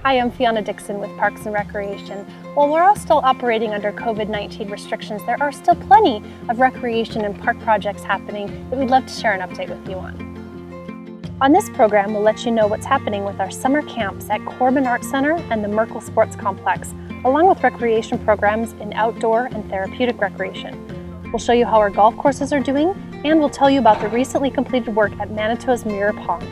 Hi, I'm Fiona Dixon with Parks and Recreation. While we're all still operating under COVID-19 restrictions, there are still plenty of recreation and park projects happening that we'd love to share an update with you on. On this program, we'll let you know what's happening with our summer camps at Corbin Arts Center and the Merkel Sports Complex, along with recreation programs in outdoor and therapeutic recreation. We'll show you how our golf courses are doing, and we'll tell you about the recently completed work at Manitou's Mirror Pond.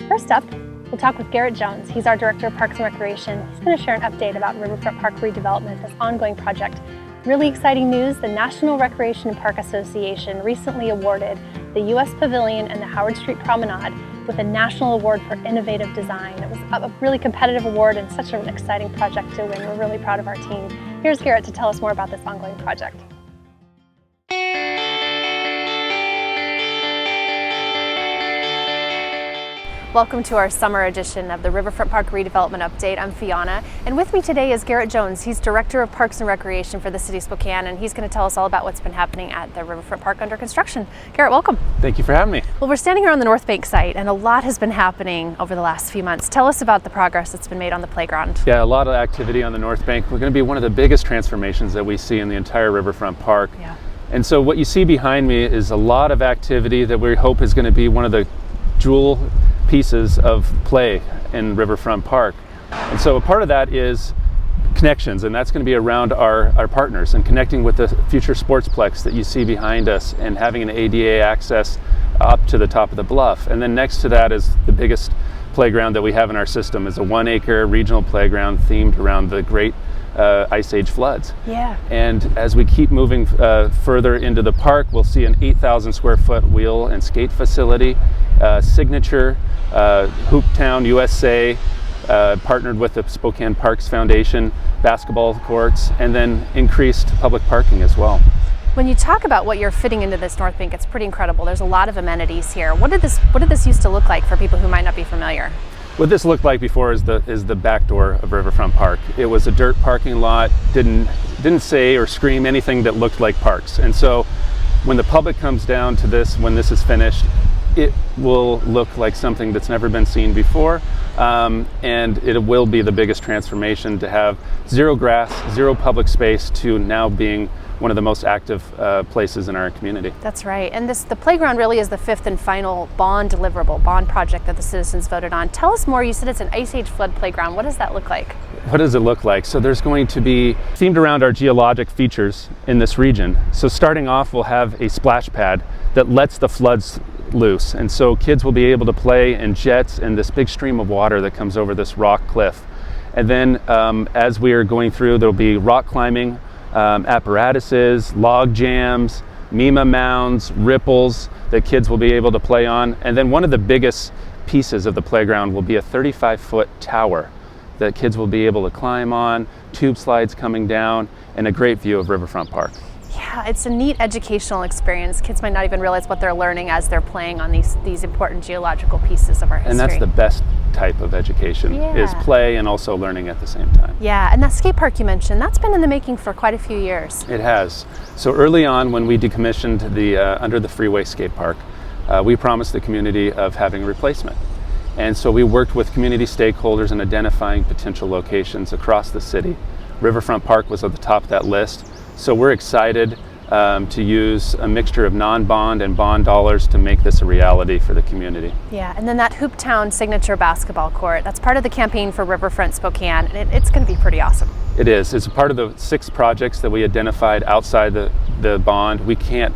First up, we'll talk with Garrett Jones. He's our Director of Parks and Recreation. He's going to share an update about Riverfront Park redevelopment, this ongoing project. Really exciting news, the National Recreation and Park Association recently awarded the U.S. Pavilion and the Howard Street Promenade with a national award for innovative design. It was a really competitive award and such an exciting project to win. We're really proud of our team. Here's Garrett to tell us more about this ongoing project. Welcome to our summer edition of the Riverfront Park Redevelopment Update. I'm Fiona, and with me today is Garrett Jones. He's Director of Parks and Recreation for the City of Spokane, and he's going to tell us all about what's been happening at the Riverfront Park under construction. Garrett, welcome. Thank you for having me. Well, we're standing here on the North Bank site, and a lot has been happening over the last few months. Tell us about the progress that's been made on the playground. Yeah, a lot of activity on the North Bank. We're going to be one of the biggest transformations that we see in the entire Riverfront Park. Yeah. And so what you see behind me is a lot of activity that we hope is going to be one of the jewel pieces of play in Riverfront Park. And so a part of that is connections, and that's going to be around our partners and connecting with the future sportsplex that you see behind us and having an ADA access up to the top of the bluff. And then next to that is the biggest playground that we have in our system, is a 1-acre regional playground themed around the great Ice Age floods. Yeah. And as we keep moving further into the park, we'll see an 8,000 square foot wheel and skate facility, signature Hooptown USA, partnered with the Spokane Parks Foundation, basketball courts, and then increased public parking as well. when you talk about what you're fitting into this North Bank, it's pretty incredible. There's a lot of amenities here. What did this used to look like for people who might not be familiar? What this looked like before is the back door of Riverfront Park. It was a dirt parking lot, didn't say or scream anything that looked like parks. And so when the public comes down to this, when this is finished, it will look like something that's never been seen before. And it will be the biggest transformation to have zero grass, zero public space to now being one of the most active places in our community. That's right. And the playground really is the fifth and final bond project that the citizens voted on. Tell us more. You said it's an Ice Age flood playground. What does that look like? What does it look like? So there's going to be themed around our geologic features in this region. So starting off, we'll have a splash pad that lets the floods loose. And so kids will be able to play in jets and this big stream of water that comes over this rock cliff. And then as we are going through, there'll be rock climbing apparatuses, log jams, Mima mounds, ripples that kids will be able to play on. And then one of the biggest pieces of the playground will be a 35-foot tower that kids will be able to climb on, tube slides coming down, and a great view of Riverfront Park. Yeah, it's a neat educational experience. Kids might not even realize what they're learning as they're playing on these important geological pieces of our history. And that's the best type of education, is play and also learning at the same time. Yeah, and that skate park you mentioned, that's been in the making for quite a few years. It has. So early on, when we decommissioned the Under the Freeway skate park, we promised the community of having a replacement. And so we worked with community stakeholders in identifying potential locations across the city. Riverfront Park was at the top of that list. So we're excited to use a mixture of non-bond and bond dollars to make this a reality for the community. Yeah, and then that Hooptown signature basketball court, that's part of the campaign for Riverfront Spokane, and it's going to be pretty awesome. It is. It's a part of the 6 projects that we identified outside the bond. We can't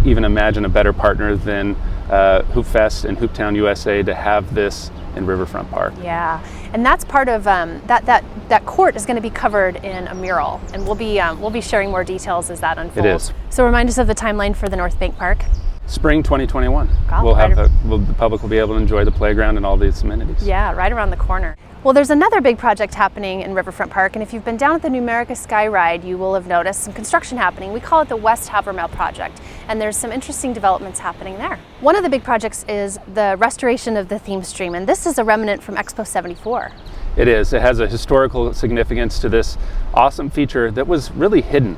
even imagine a better partner than Hoopfest and Hooptown USA to have this in Riverfront Park. Yeah, and that's part of that court is going to be covered in a mural, and we'll be sharing more details as that unfolds. It is. So remind us of the timeline for the North Bank Park. Spring 2021. The public will be able to enjoy the playground and all these amenities. Yeah, right around the corner. Well, there's another big project happening in Riverfront Park, and if you've been down at the Numerica Sky Ride, you will have noticed some construction happening. We call it the West Havermel Project, and there's some interesting developments happening there. One of the big projects is the restoration of the theme stream, and this is a remnant from Expo 74. It is. It has a historical significance to this awesome feature that was really hidden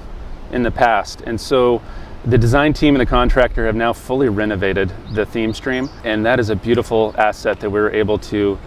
in the past. And so the design team and the contractor have now fully renovated the theme stream, and that is a beautiful asset that we were able to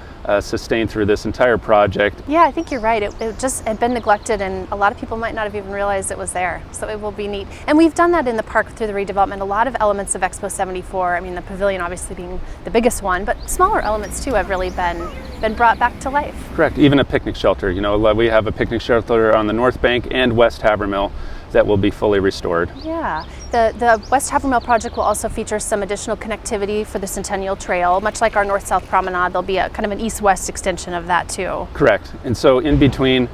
sustained through this entire project. Yeah, I think you're right. It just had been neglected, and a lot of people might not have even realized it was there. So it will be neat. And we've done that in the park through the redevelopment. A lot of elements of Expo 74, I mean, the pavilion obviously being the biggest one, but smaller elements too have really been brought back to life. Correct. Even a picnic shelter. You know, we have a picnic shelter on the North Bank and West Havermill that will be fully restored. Yeah. The West Havermill project will also feature some additional connectivity for the Centennial Trail. Much like our North-South Promenade, there'll be a kind of an east-west extension of that too. Correct. And so in between,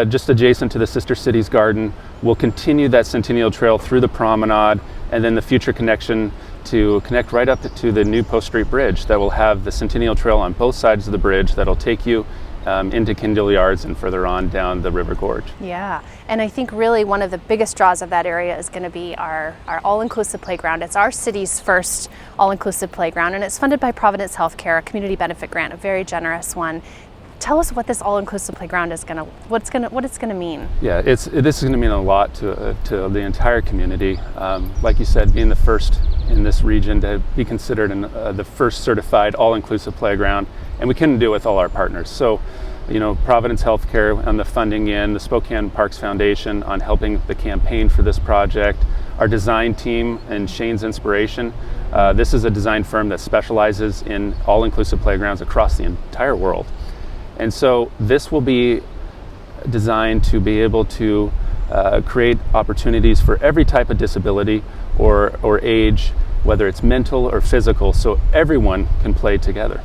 just adjacent to the Sister Cities Garden, we'll continue that Centennial Trail through the promenade, and then the future connection to connect right up to the new Post Street Bridge that will have the Centennial Trail on both sides of the bridge that'll take you into Kindle Yards and further on down the River Gorge. Yeah, and I think really one of the biggest draws of that area is going to be our all-inclusive playground. It's our city's first all-inclusive playground, and it's funded by Providence Healthcare, a community benefit grant, a very generous one. Tell us what this all-inclusive playground is what it's going to mean. Yeah, this is going to mean a lot to the entire community. Like you said, being the first in this region to be considered the first certified all-inclusive playground, and we couldn't do it with all our partners. So, you know, Providence Healthcare on the funding end, the Spokane Parks Foundation on helping the campaign for this project, our design team and Shane's inspiration. This is a design firm that specializes in all-inclusive playgrounds across the entire world. And so this will be designed to be able to create opportunities for every type of disability or age, whether it's mental or physical, so everyone can play together.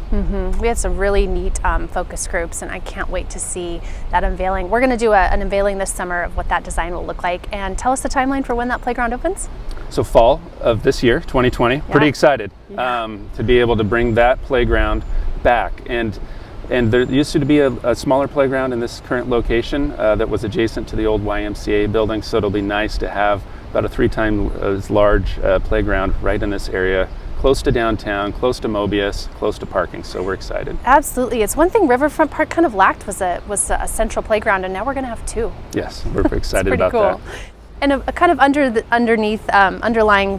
We had some really neat focus groups, and I can't wait to see that unveiling. We're going to do an unveiling this summer of what that design will look like. And tell us the timeline for when that playground opens. So fall of this year, 2020. Yeah. Pretty excited Yeah. to be able to bring that playground back. And there used to be a smaller playground in this current location that was adjacent to the old YMCA building, so it'll be nice to have about a 3 times as large playground right in this area, close to downtown, close to Mobius, close to parking, so we're excited. Absolutely. It's one thing Riverfront Park kind of lacked was a central playground, and now we're going to have 2. Yes, we're excited It's about pretty cool. that. And a kind of underlying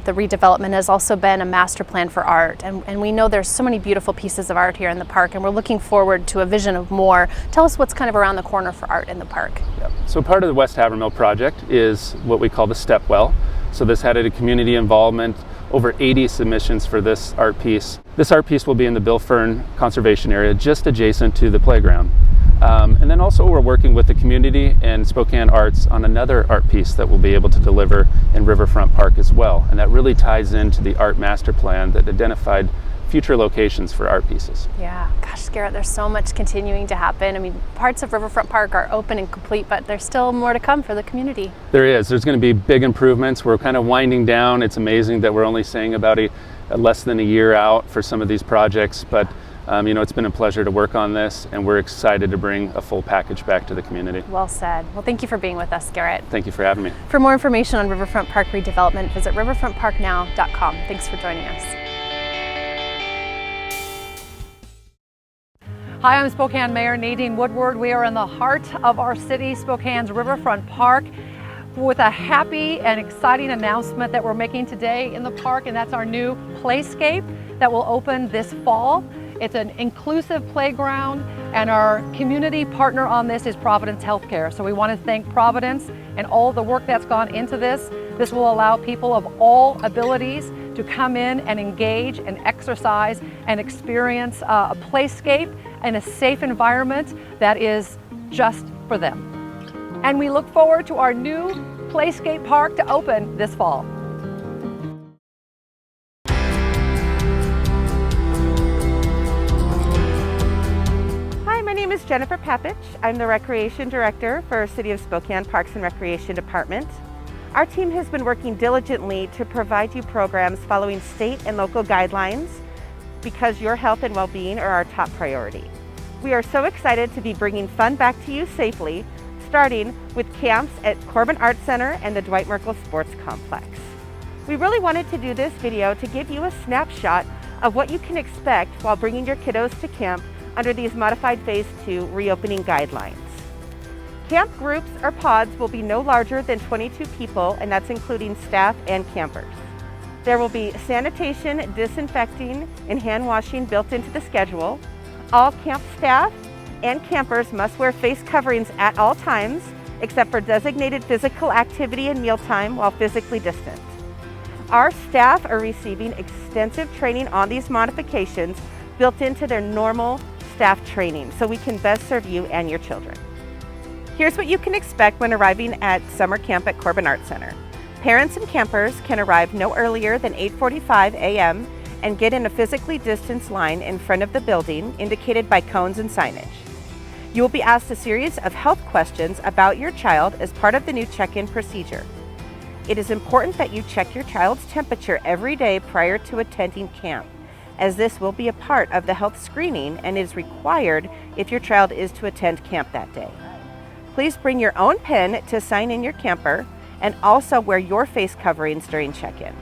the redevelopment has also been a master plan for art. And we know there's so many beautiful pieces of art here in the park, and we're looking forward to a vision of more. Tell us what's kind of around the corner for art in the park. Yep. So part of the West Havermill project is what we call the Stepwell. So this had a community involvement, over 80 submissions for this art piece. This art piece will be in the Bill Fern Conservation Area, just adjacent to the playground. And then also we're working with the community and Spokane Arts on another art piece that we'll be able to deliver in Riverfront Park as well. And that really ties into the art master plan that identified future locations for art pieces. Yeah, gosh, Garrett, there's so much continuing to happen. I mean, parts of Riverfront Park are open and complete, but there's still more to come for the community. There is. There's going to be big improvements. We're kind of winding down. It's amazing that we're only saying about less than a year out for some of these projects, but you know, it's been a pleasure to work on this, and we're excited to bring a full package back to the community. Well said. Well, thank you for being with us, Garrett. Thank you for having me. For more information on Riverfront Park redevelopment, visit riverfrontparknow.com. Thanks for joining us. Hi, I'm Spokane Mayor Nadine Woodward. We are in the heart of our city, Spokane's Riverfront Park, with a happy and exciting announcement that we're making today in the park, and that's our new Playscape that will open this fall. It's an inclusive playground, and our community partner on this is Providence Healthcare. So we want to thank Providence and all the work that's gone into this. This will allow people of all abilities to come in and engage and exercise and experience a playscape in a safe environment that is just for them. And we look forward to our new Playscape Park to open this fall. My name is Jennifer Papich. I'm the Recreation Director for City of Spokane Parks and Recreation Department. Our team has been working diligently to provide you programs following state and local guidelines because your health and well-being are our top priority. We are so excited to be bringing fun back to you safely, starting with camps at Corbin Arts Center and the Dwight Merkel Sports Complex. We really wanted to do this video to give you a snapshot of what you can expect while bringing your kiddos to camp under these modified Phase 2 reopening guidelines. Camp groups or pods will be no larger than 22 people, and that's including staff and campers. There will be sanitation, disinfecting, and hand washing built into the schedule. All camp staff and campers must wear face coverings at all times, except for designated physical activity and mealtime while physically distant. Our staff are receiving extensive training on these modifications built into their normal staff training so we can best serve you and your children. Here's what you can expect when arriving at summer camp at Corbin Arts Center. Parents and campers can arrive no earlier than 8:45 a.m. and get in a physically distanced line in front of the building indicated by cones and signage. You will be asked a series of health questions about your child as part of the new check-in procedure. It is important that you check your child's temperature every day prior to attending camp, as this will be a part of the health screening and is required if your child is to attend camp that day. Please bring your own pen to sign in your camper and also wear your face coverings during check-in.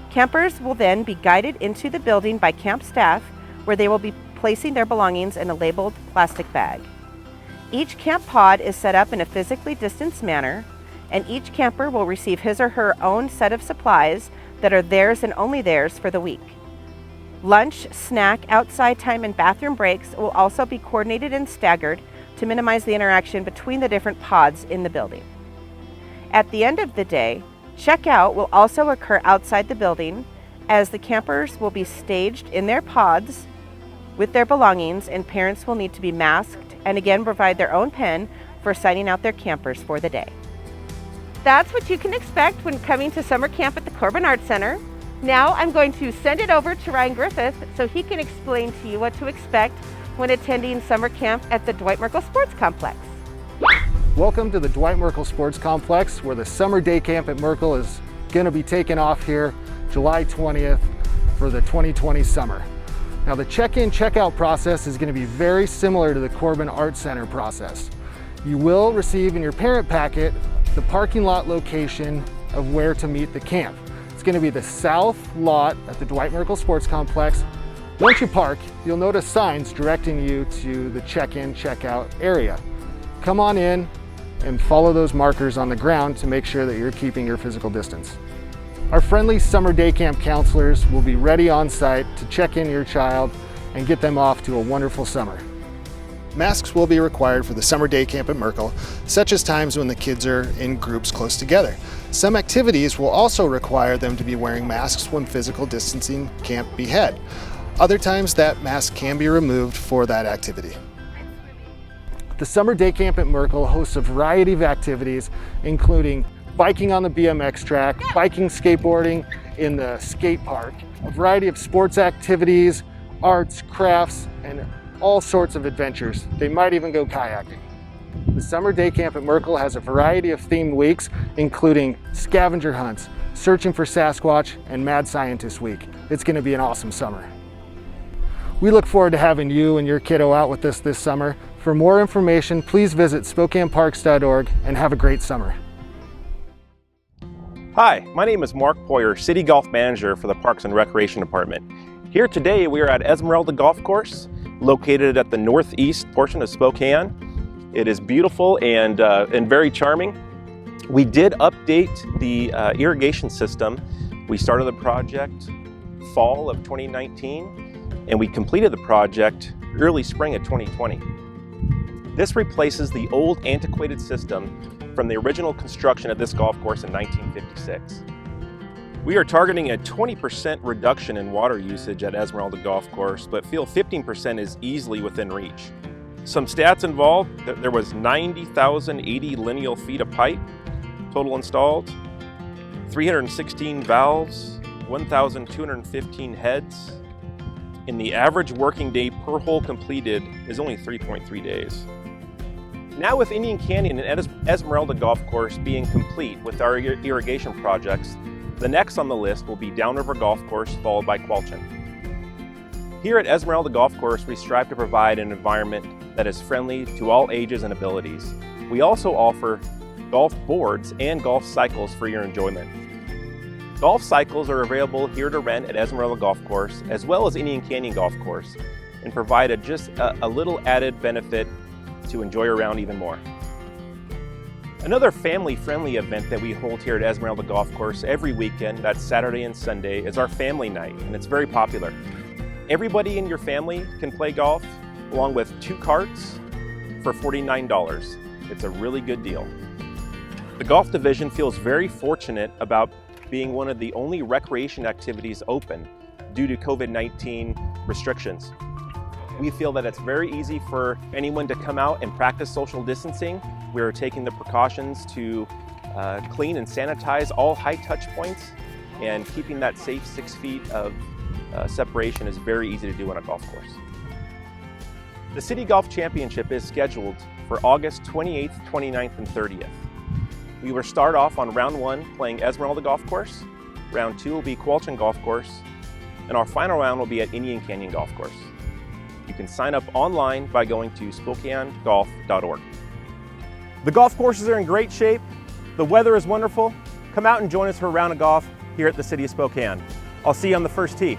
Campers will then be guided into the building by camp staff where they will be placing their belongings in a labeled plastic bag. Each camp pod is set up in a physically distanced manner, and each camper will receive his or her own set of supplies that are theirs and only theirs for the week. Lunch, snack, outside time, and bathroom breaks will also be coordinated and staggered to minimize the interaction between the different pods in the building. At the end of the day, checkout will also occur outside the building as the campers will be staged in their pods with their belongings, and parents will need to be masked and again provide their own pen for signing out their campers for the day. That's what you can expect when coming to summer camp at the Corbin Arts Center. Now I'm going to send it over to Ryan Griffith so he can explain to you what to expect when attending summer camp at the Dwight Merkle Sports Complex. Welcome to the Dwight Merkle Sports Complex, where the summer day camp at Merkle is going to be taking off here July 20th for the 2020 summer. Now the check-in, check-out process is going to be very similar to the Corbin Arts Center process. You will receive in your parent packet the parking lot location of where to meet the camp. It's going to be the south lot at the Dwight Merkle Sports Complex. Once you park, you'll notice signs directing you to the check-in, check-out area. Come on in and follow those markers on the ground to make sure that you're keeping your physical distance. Our friendly summer day camp counselors will be ready on site to check in your child and get them off to a wonderful summer. Masks will be required for the summer day camp at Merkle, such as times when the kids are in groups close together. Some activities will also require them to be wearing masks when physical distancing can't be had. Other times that mask can be removed for that activity. The summer day camp at Merkle hosts a variety of activities, including biking on the BMX track, biking, skateboarding in the skate park, a variety of sports activities, arts, crafts, and all sorts of adventures. They might even go kayaking. The summer day camp at Merkle has a variety of themed weeks, including scavenger hunts, searching for Sasquatch, and Mad Scientist Week. It's going to be an awesome summer. We look forward to having you and your kiddo out with us this summer. For more information, please visit SpokaneParks.org and have a great summer. Hi, my name is Mark Poyer, City Golf Manager for the Parks and Recreation Department. Here today we are at Esmeralda Golf Course, located at the northeast portion of Spokane. It is beautiful and very charming. We did update the irrigation system. We started the project fall of 2019 and we completed the project early spring of 2020. This replaces the old antiquated system from the original construction of this golf course in 1956. We are targeting a 20% reduction in water usage at Esmeralda Golf Course, but feel 15% is easily within reach. Some stats involved: there was 90,080 lineal feet of pipe total installed, 316 valves, 1,215 heads, and the average working day per hole completed is only 3.3 days. Now with Indian Canyon and Esmeralda Golf Course being complete with our irrigation projects, the next on the list will be Downriver Golf Course, followed by Qualchin. Here at Esmeralda Golf Course, we strive to provide an environment that is friendly to all ages and abilities. We also offer golf boards and golf cycles for your enjoyment. Golf cycles are available here to rent at Esmeralda Golf Course, as well as Indian Canyon Golf Course, and provide a little added benefit to enjoy around even more. Another family-friendly event that we hold here at Esmeralda Golf Course every weekend, that's Saturday and Sunday, is our family night, and it's very popular. Everybody in your family can play golf, along with 2 carts for $49. It's a really good deal. The golf division feels very fortunate about being one of the only recreation activities open due to COVID-19 restrictions. We feel that it's very easy for anyone to come out and practice social distancing. We're taking the precautions to clean and sanitize all high touch points, and keeping that safe 6 feet of separation is very easy to do on a golf course. The City Golf Championship is scheduled for August 28th, 29th, and 30th. We will start off on round 1 playing Esmeralda Golf Course, round 2 will be Qualton Golf Course, and our final round will be at Indian Canyon Golf Course. You can sign up online by going to SpokaneGolf.org. The golf courses are in great shape, the weather is wonderful. Come out and join us for a round of golf here at the City of Spokane. I'll see you on the first tee.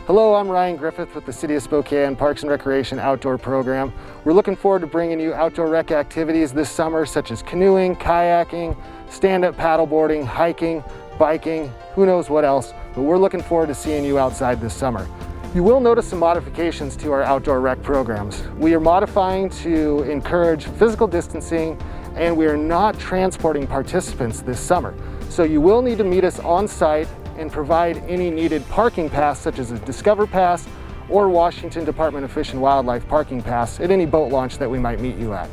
Hello, I'm Ryan Griffith with the City of Spokane Parks and Recreation Outdoor Program. We're looking forward to bringing you outdoor rec activities this summer, such as canoeing, kayaking, stand-up paddleboarding, hiking, biking, who knows what else, but we're looking forward to seeing you outside this summer. You will notice some modifications to our outdoor rec programs. We are modifying to encourage physical distancing, and we are not transporting participants this summer. So you will need to meet us on site and provide any needed parking pass, such as a Discover Pass or Washington Department of Fish and Wildlife parking pass at any boat launch that we might meet you at.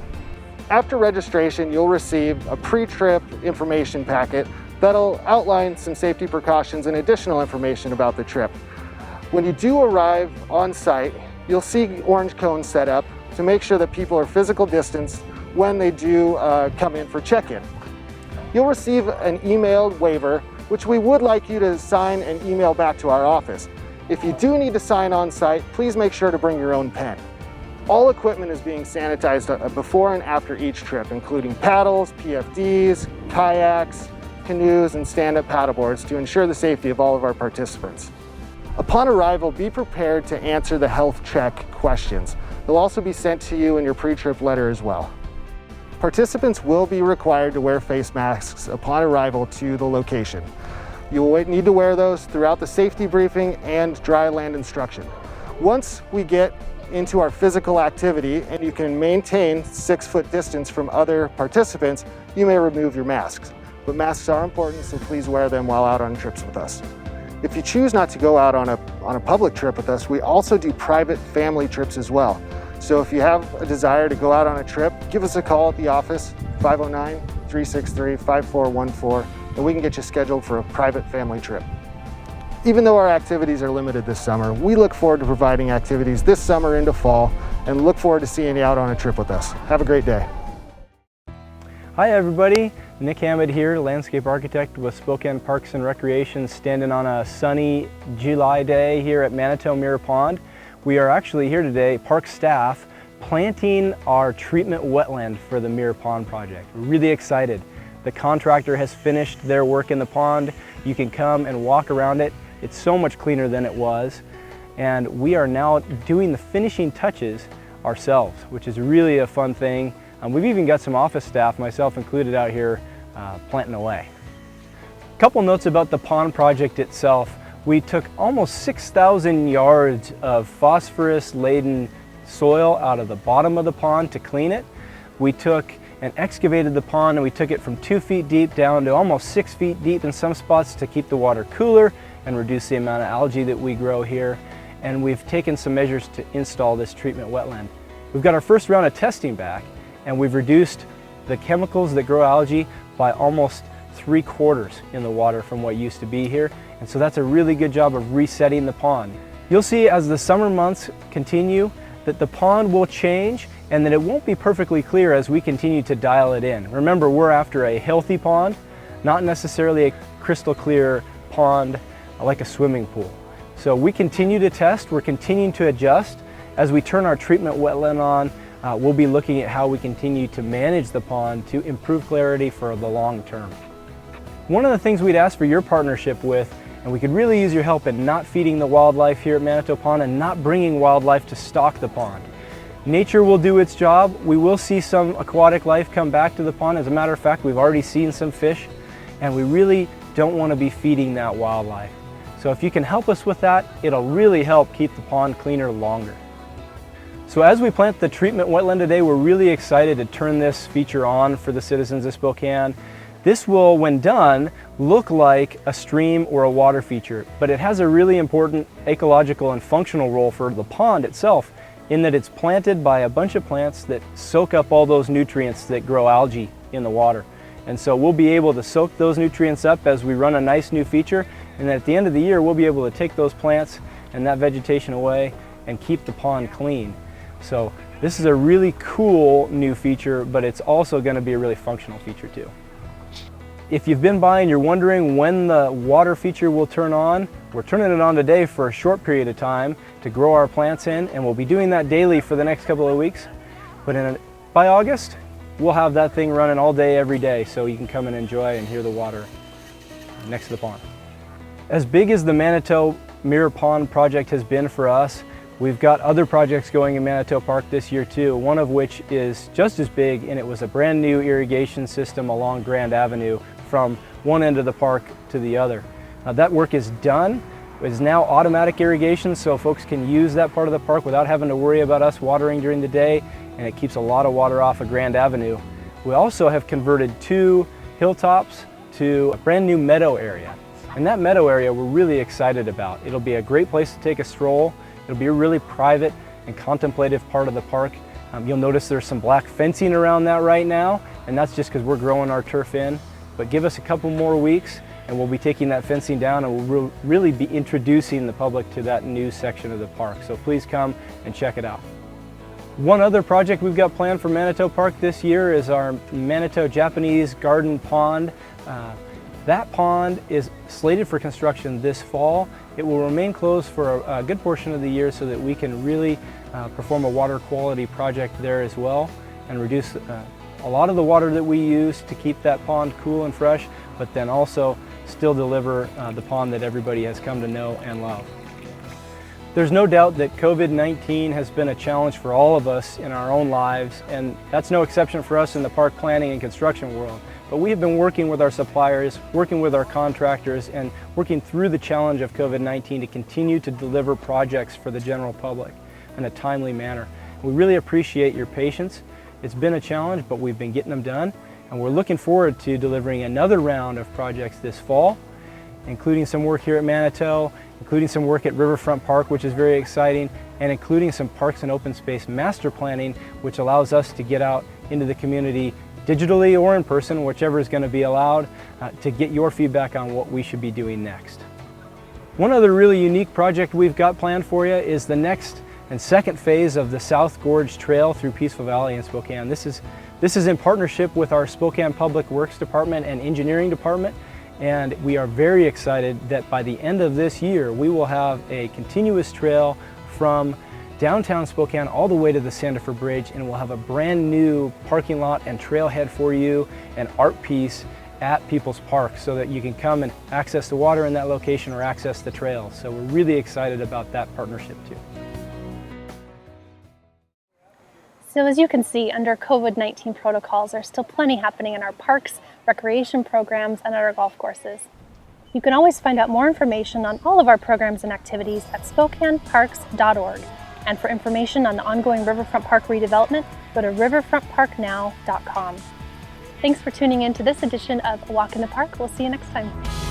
After registration, you'll receive a pre-trip information packet that'll outline some safety precautions and additional information about the trip. When you do arrive on site, you'll see orange cones set up to make sure that people are physical distanced when they do come in for check-in. You'll receive an emailed waiver, which we would like you to sign and email back to our office. If you do need to sign on site, please make sure to bring your own pen. All equipment is being sanitized before and after each trip, including paddles, PFDs, kayaks, canoes, and stand-up paddleboards to ensure the safety of all of our participants. Upon arrival, be prepared to answer the health check questions. They'll also be sent to you in your pre-trip letter as well. Participants will be required to wear face masks upon arrival to the location. You will need to wear those throughout the safety briefing and dry land instruction. Once we get into our physical activity and you can maintain 6-foot distance from other participants, you may remove your masks. But masks are important, so please wear them while out on trips with us. If you choose not to go out on a public trip with us, we also do private family trips as well. So if you have a desire to go out on a trip, give us a call at the office, 509-363-5414, and we can get you scheduled for a private family trip. Even though our activities are limited this summer, we look forward to providing activities this summer into fall and look forward to seeing you out on a trip with us. Have a great day. Hi everybody, Nick Hammond here, landscape architect with Spokane Parks and Recreation, standing on a sunny July day here at Manitou Mirror Pond. We are actually here today, park staff, planting our treatment wetland for the Mirror Pond project. We're really excited. The contractor has finished their work in the pond. You can come and walk around it. It's so much cleaner than it was. And we are now doing the finishing touches ourselves, which is really a fun thing. We've even got some office staff, myself included, out here planting away. A couple notes about the pond project itself. We took almost 6,000 yards of phosphorus-laden soil out of the bottom of the pond to clean it. We took and excavated the pond, and we took it from 2 feet deep down to almost 6 feet deep in some spots to keep the water cooler and reduce the amount of algae that we grow here. And we've taken some measures to install this treatment wetland. We've got our first round of testing back, and we've reduced the chemicals that grow algae by almost 3/4 in the water from what used to be here. And so that's a really good job of resetting the pond. You'll see as the summer months continue that the pond will change and that it won't be perfectly clear as we continue to dial it in. Remember, we're after a healthy pond, not necessarily a crystal clear pond like a swimming pool. So we continue to test, we're continuing to adjust. As we turn our treatment wetland on, we'll be looking at how we continue to manage the pond to improve clarity for the long term. One of the things we'd ask for your partnership with, and we could really use your help in not feeding the wildlife here at Manitou Pond and not bringing wildlife to stock the pond. Nature will do its job. We will see some aquatic life come back to the pond. As a matter of fact, we've already seen some fish and we really don't want to be feeding that wildlife. So if you can help us with that, it'll really help keep the pond cleaner longer. So as we plant the treatment wetland today, we're really excited to turn this feature on for the citizens of Spokane. This will, when done, look like a stream or a water feature, but it has a really important ecological and functional role for the pond itself, in that it's planted by a bunch of plants that soak up all those nutrients that grow algae in the water. And so we'll be able to soak those nutrients up as we run a nice new feature, and then at the end of the year we'll be able to take those plants and that vegetation away and keep the pond clean. So this is a really cool new feature, but it's also going to be a really functional feature too. If you've been by and you're wondering when the water feature will turn on, we're turning it on today for a short period of time to grow our plants in, and we'll be doing that daily for the next couple of weeks. But by August, we'll have that thing running all day, every day, so you can come and enjoy and hear the water next to the pond. As big as the Manitou Mirror Pond project has been for us, we've got other projects going in Manitou Park this year too, one of which is just as big, and it was a brand new irrigation system along Grand Avenue from one end of the park to the other. That work is done. It is now automatic irrigation, so folks can use that part of the park without having to worry about us watering during the day, and it keeps a lot of water off of Grand Avenue. We also have converted 2 hilltops to a brand new meadow area. And that meadow area we're really excited about. It'll be a great place to take a stroll. It'll be a really private and contemplative part of the park. You'll notice there's some black fencing around that right now, and that's just because we're growing our turf in. But give us a couple more weeks and we'll be taking that fencing down, and we'll really be introducing the public to that new section of the park. So please come and check it out. One other project we've got planned for Manitou Park this year is our Manitou Japanese Garden Pond. That pond is slated for construction this fall. It will remain closed for a good portion of the year so that we can really perform a water quality project there as well and reduce a lot of the water that we use to keep that pond cool and fresh, but then also still deliver the pond that everybody has come to know and love. There's no doubt that COVID-19 has been a challenge for all of us in our own lives, and that's no exception for us in the park planning and construction world. But we have been working with our suppliers, working with our contractors, and working through the challenge of COVID-19 to continue to deliver projects for the general public in a timely manner. We really appreciate your patience. It's been a challenge, but we've been getting them done, and we're looking forward to delivering another round of projects this fall, including some work here at Manitou, including some work at Riverfront Park, which is very exciting, and including some parks and open space master planning, which allows us to get out into the community digitally or in person, whichever is going to be allowed, to get your feedback on what we should be doing next. One other really unique project we've got planned for you is the next and second phase of the South Gorge Trail through Peaceful Valley in Spokane. This is in partnership with our Spokane Public Works Department and Engineering Department, and we are very excited that by the end of this year we will have a continuous trail from downtown Spokane all the way to the Sandifer Bridge, and we'll have a brand new parking lot and trailhead for you, and art piece at People's Park, so that you can come and access the water in that location or access the trails. So we're really excited about that partnership too. So as you can see, under COVID-19 protocols, there's still plenty happening in our parks, recreation programs, and at our golf courses. You can always find out more information on all of our programs and activities at SpokaneParks.org. And for information on the ongoing Riverfront Park redevelopment, go to riverfrontparknow.com. Thanks for tuning in to this edition of A Walk in the Park. We'll see you next time.